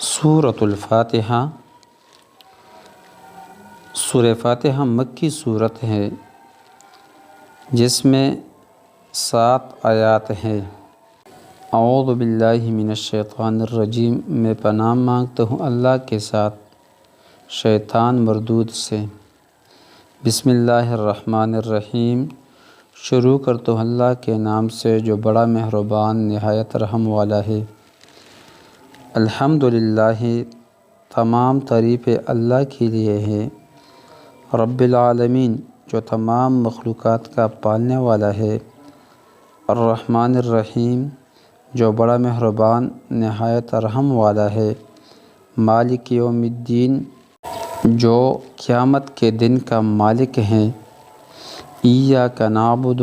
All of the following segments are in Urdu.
سورۃ الفاتحہ۔ سورہ فاتحہ مکی صورت ہے جس میں 7 آیات ہیں۔ اعوذ باللہ من الشیطان الرجیم، میں پناہ مانگتا ہوں اللہ کے ساتھ شیطان مردود سے۔ بسم اللہ الرحمن الرحیم، شروع کرتا ہوں اللہ کے نام سے جو بڑا مہربان نہایت رحم والا ہے۔ الحمدللہ، تمام تعریفیں اللہ کے لیے ہے۔ رب العالمین، جو تمام مخلوقات کا پالنے والا ہے۔ الرحمن الرحیم، جو بڑا مہربان نہایت رحم والا ہے۔ مالک یوم الدین، جو قیامت کے دن کا مالک ہے۔ ایاک نعبد،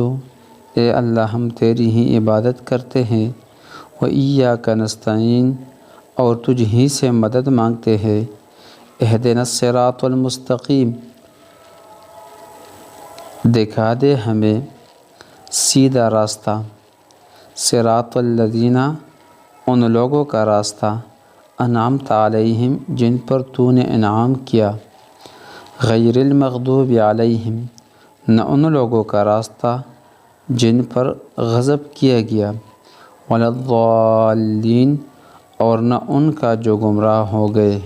اے اللہ ہم تیری ہی عبادت کرتے ہیں۔ و ایاک نستعین، اور تجھ ہی سے مدد مانگتے ہیں۔ اہدنا الصراط المستقیم، دکھا دے ہمیں سیدھا راستہ۔ صراط الذین، ان لوگوں کا راستہ۔ انعمت علیہم، جن پر تو نے انعام کیا۔ غیر المغضوب علیہم، نہ ان لوگوں کا راستہ جن پر غضب کیا گیا۔ ولا الضالین، اور نہ ان کا جو گمراہ ہو گئے۔